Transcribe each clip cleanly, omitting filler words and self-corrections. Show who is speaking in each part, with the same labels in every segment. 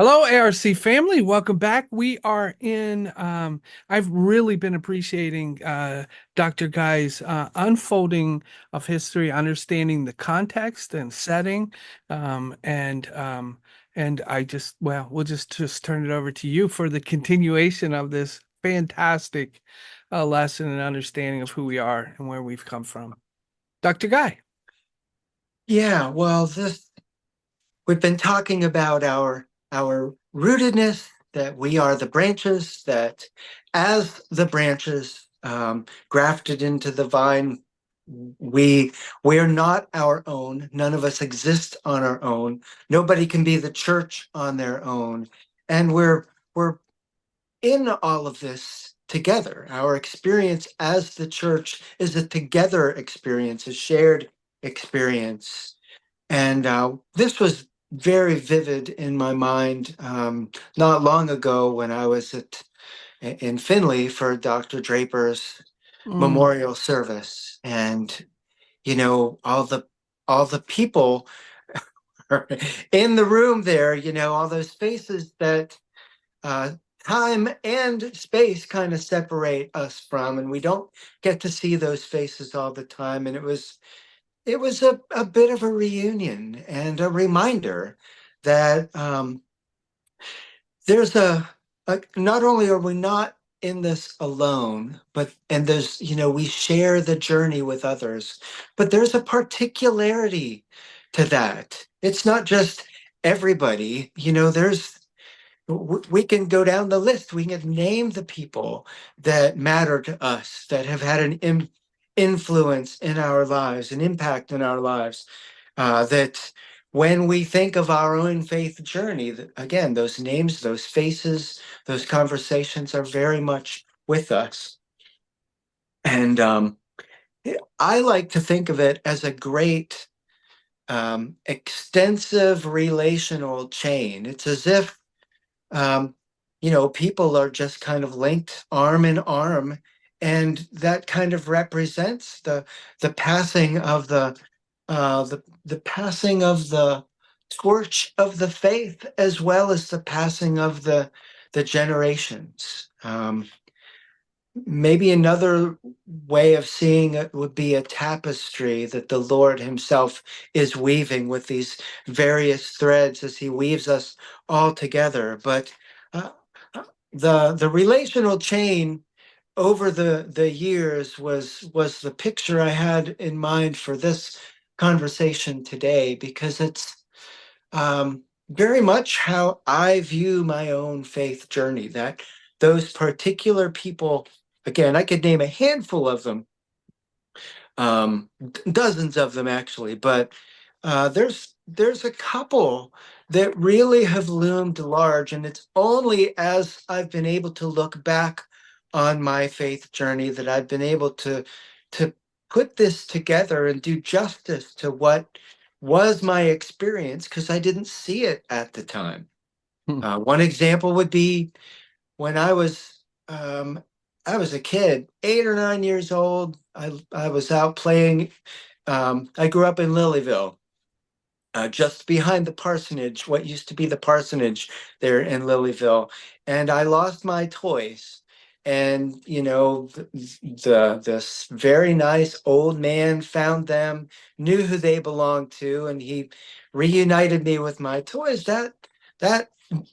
Speaker 1: Hello, ARC family. Welcome back. We are in, I've really been appreciating Dr. Guy's unfolding of history, understanding the context and setting. Um, and um, and we'll just turn it over to you for the continuation of this fantastic lesson and understanding of who we are and where we've come from. Dr. Guy.
Speaker 2: Yeah, well, this we've been talking about our rootedness, that we are the branches, that as the branches grafted into the vine, we're not our own. None of us exist on our own. Nobody can be the church on their own. And we're in all of this together. Our experience as the church is a together experience, a shared experience. And this was very vivid in my mind not long ago when I was in Finley for Dr. Draper's
Speaker 1: Mm,
Speaker 2: memorial service, and all the people in the room there. All those faces that uh, time and space kind of separate us from, and we don't get to see those faces all the time. And it was a bit of a reunion and a reminder that there's not only are we not in this alone, but and we share the journey with others, but there's a particularity to that. It's not just everybody. We can go down the list. We can name the people that matter to us, that have had an influence in our lives, an impact in our lives. That when we think of our own faith journey, that, again, those names, those faces, those conversations are very much with us. And I like to think of it as a great extensive relational chain. It's as if um, people are just kind of linked arm in arm, and that kind of represents the passing of the passing of the torch of the faith, as well as the passing of the generations. Maybe another way of seeing it would be a tapestry that the Lord Himself is weaving with these various threads as He weaves us all together. But uh, the relational chain over the years was the picture I had in mind for this conversation today, because it's very much how I view my own faith journey. That those particular people, again, I could name a handful of them, dozens of them actually, but there's a couple that really have loomed large, and it's only as I've been able to look back on my faith journey that I've been able to put this together and do justice to what was my experience, because I didn't see it at the time.
Speaker 1: mm,
Speaker 2: One example would be when um, I was a kid, 8 or 9 years old. I was out playing. I grew up in Lilyville, just behind the parsonage, what used to be the parsonage there in Lilyville, and I lost my toys. And this very nice old man found them, knew who they belonged to, and he reunited me with my toys. That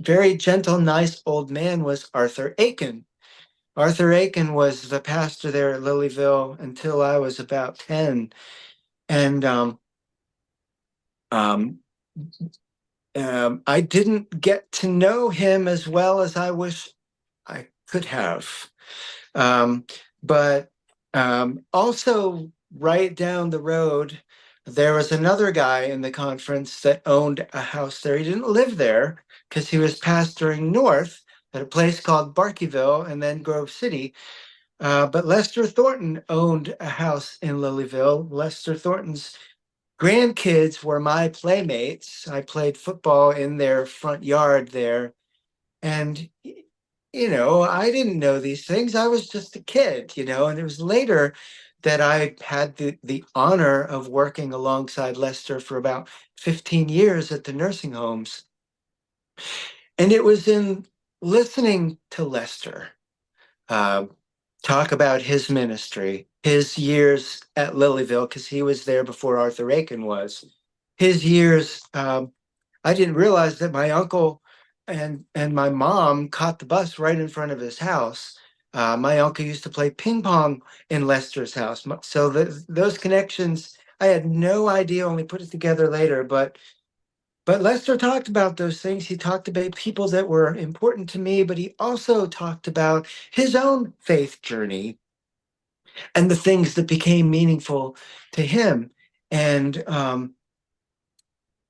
Speaker 2: very gentle, nice old man was Arthur Aiken. Arthur Aiken was the pastor there at Lilyville until I was about 10. And um, I didn't get to know him as well as I wish I could have. Um, but also, right down the road, there was another guy in the conference that owned a house there. He didn't live there because he was pastoring north at a place called Barkeyville and then Grove City. But Lester Thornton owned a house in Lilyville. Lester Thornton's grandkids were my playmates. I played football in their front yard there. And, I didn't know these things. I was just a kid, and it was later that I had the honor of working alongside Lester for about 15 years at the nursing homes. And it was in listening to Lester uh, talk about his ministry, his years at Lilyville, because he was there before Arthur Aiken was. His years, I didn't realize that my uncle and my mom caught the bus right in front of his house. My uncle used to play ping pong in Lester's house, so those connections I had no idea. Only put it together later, but Lester talked about those things. He talked about people that were important to me, but he also talked about his own faith journey and the things that became meaningful to him. And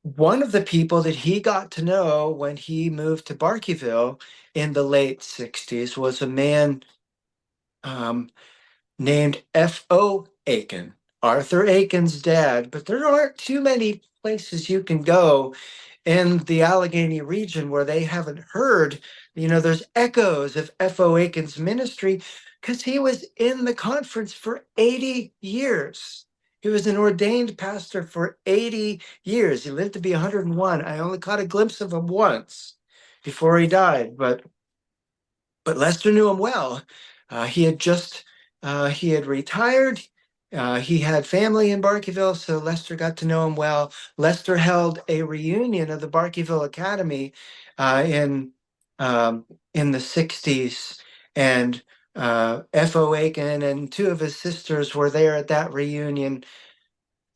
Speaker 2: one of the people that he got to know when he moved to Barkeyville in the late 60s was a man um, named F.O. Aiken, Arthur Aiken's dad. But there aren't too many places you can go in the Allegheny region where they haven't heard, there's echoes of F.O. Aiken's ministry because he was in the conference for 80 years. He was an ordained pastor for 80 years. He lived to be 101. I only caught a glimpse of him once before he died, but Lester knew him well. He had just he had retired. He had family in Barkeyville, so Lester got to know him well. Lester held a reunion of the Barkeyville Academy uh, in in the '60s, and F.O. Aiken and two of his sisters were there at that reunion.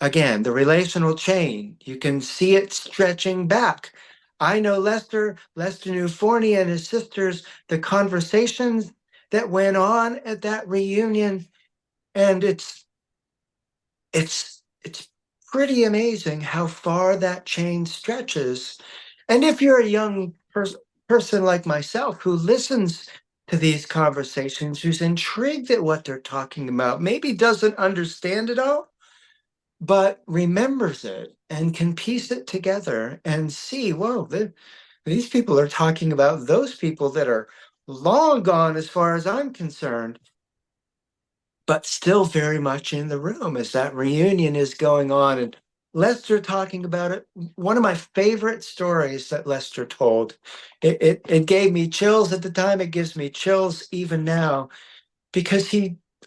Speaker 2: Again, the relational chain, you can see it stretching back. I know Lester knew Forney and his sisters, the conversations that went on at that reunion, and it's pretty amazing how far that chain stretches. And if you're a young person like myself who listens to these conversations, who's intrigued at what they're talking about, maybe doesn't understand it all, but remembers it and can piece it together and see, whoa, these people are talking about those people that are long gone as far as I'm concerned, but still very much in the room as that reunion is going on. And Lester talking about it, one of my favorite stories that Lester told. It gave me chills at the time. It gives me chills even now because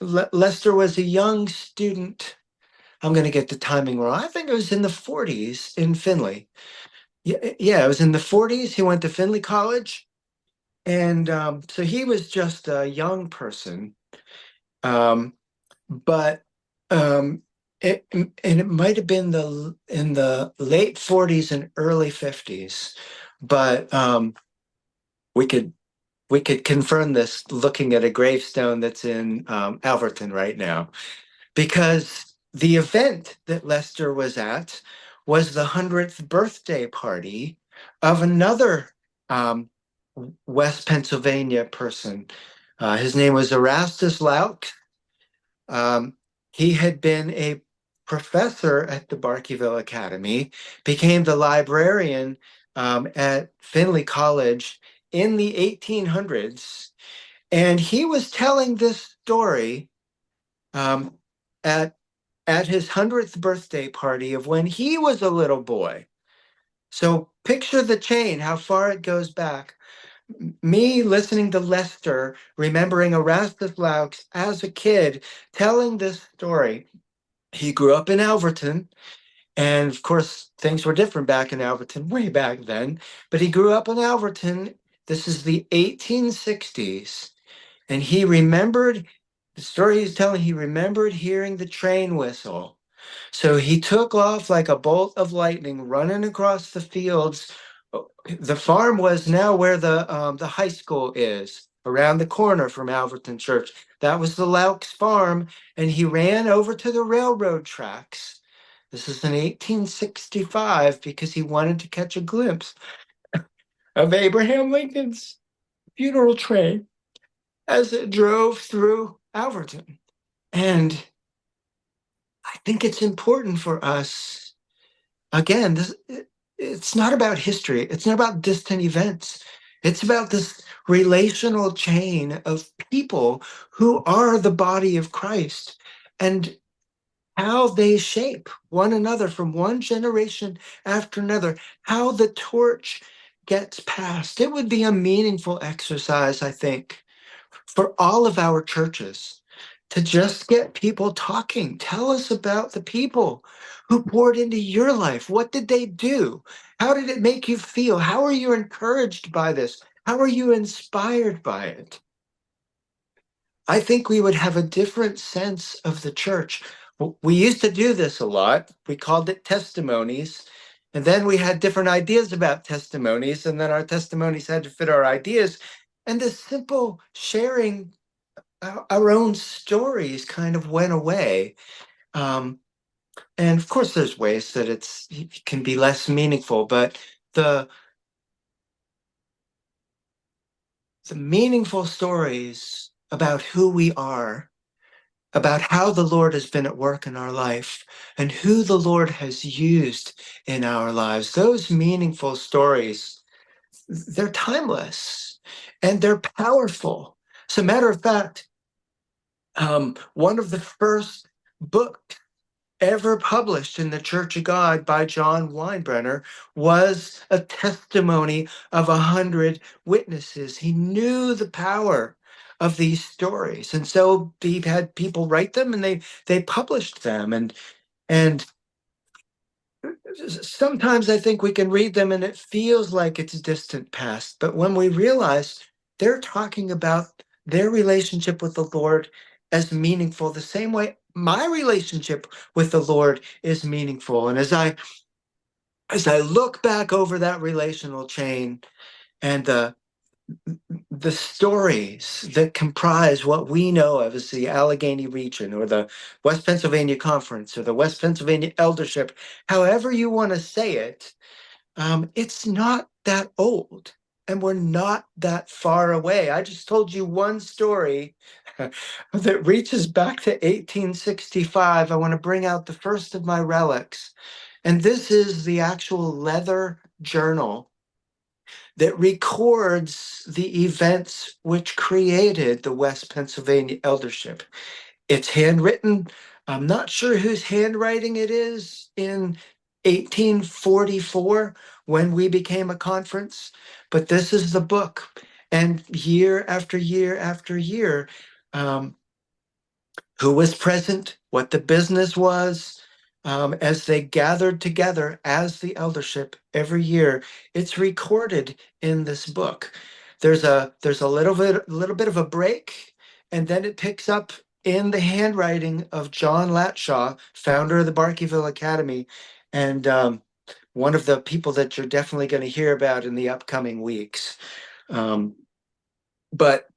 Speaker 2: Lester was a young student. I'm going to get the timing wrong. I think it was in the 40s in Findlay. Yeah, it was in the 40s. He went to Findlay College. And so he was just a young person. Um, but and it might have been in the late 40s and early 50s. But we could we could confirm this looking at a gravestone that's in Alverton right now. Because the event that Lester was at was the 100th birthday party of another um, West Pennsylvania person. His name was Erastus Lauk. Um, he had been a professor at the Barkeyville Academy, became the librarian at Findlay College in the 1800s. And he was telling this story um, at his 100th birthday party of when he was a little boy. So picture the chain, how far it goes back. Me listening to Lester, remembering Erastus Laux as a kid, telling this story. He grew up in Alverton, and of course, things were different back in Alverton way back then. But he grew up in Alverton. This is the 1860s. And he remembered the story he's telling, he remembered hearing the train whistle. So he took off like a bolt of lightning, running across the fields. The farm was now where the high school is, around the corner from Alverton Church. That was the Laux farm, and he ran over to the railroad tracks. This is in 1865 because he wanted to catch a glimpse of Abraham Lincoln's funeral train as it drove through Alverton. And I think it's important for us, again, it's not about history, it's not about distant events. It's about this relational chain of people who are the body of Christ and how they shape one another from one generation after another, how the torch gets passed. It would be a meaningful exercise, I think, for all of our churches to just get people talking. Tell us about the people who poured into your life. What did they do? How did it make you feel? How are you encouraged by this? How are you inspired by it? I think we would have a different sense of the church. We used to do this a lot. We called it testimonies. And then we had different ideas about testimonies. And then our testimonies had to fit our ideas. And this simple sharing our own stories kind of went away. Um, and of course, there's ways that it can be less meaningful, but the the meaningful stories about who we are, about how the Lord has been at work in our life, and who the Lord has used in our lives, those meaningful stories, they're timeless and they're powerful. As a matter of fact, one of the first books ever published in the Church of God by John Weinbrenner was a testimony of 100 witnesses. He knew the power of these stories, and so he had people write them, and they published them. And sometimes I think we can read them, and it feels like it's a distant past. But when we realize they're talking about their relationship with the Lord as meaningful, the same way my relationship with the Lord is meaningful. And as I look back over that relational chain and the stories that comprise what we know of as the Allegheny region or the West Pennsylvania Conference or the West Pennsylvania Eldership, however you want to say it, it's not that old. And we're not that far away. I just told you one story that reaches back to 1865. I want to bring out the first of my relics. And this is the actual leather journal that records the events which created the West Pennsylvania Eldership. It's handwritten. I'm not sure whose handwriting it is in 1844 when we became a conference, but this is the book. And year after year after year, um, who was present, what the business was, as they gathered together as the eldership every year. It's recorded in this book. There's a little bit of a break, and then it picks up in the handwriting of John Latshaw, founder of the Barkeyville Academy, and one of the people that you're definitely going to hear about in the upcoming weeks. But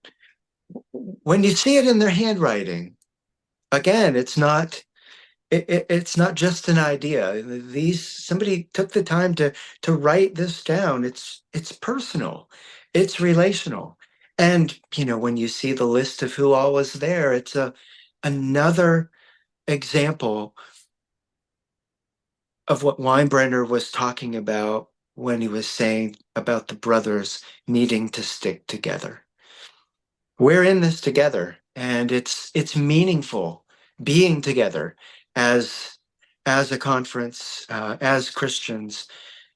Speaker 2: when you see it in their handwriting, again, it's not just an idea. These somebody took the time to write this down. It's personal, it's relational. And when you see the list of who all was there, it's another example of what Weinbrenner was talking about when he was saying about the brothers needing to stick together. We're in this together, and it's meaningful being together as as a conference, as Christians.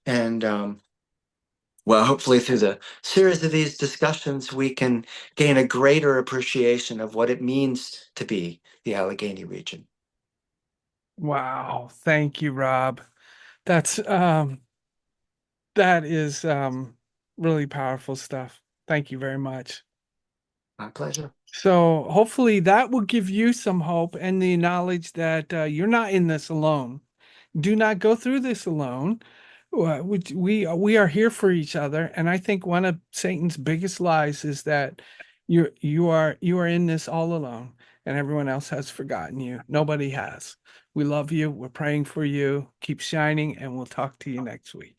Speaker 2: And well, hopefully through the series of these discussions, we can gain a greater appreciation of what it means to be the Allegheny region.
Speaker 1: Wow. Thank you, Rob. That's that is really powerful stuff. Thank you very much.
Speaker 2: My pleasure.
Speaker 1: So hopefully that will give you some hope and the knowledge that you're not in this alone. Do not go through this alone. We are here for each other, and I think one of Satan's biggest lies is that you are in this all alone, and everyone else has forgotten you. Nobody has. We love you. We're praying for you. Keep shining, and we'll talk to you next week.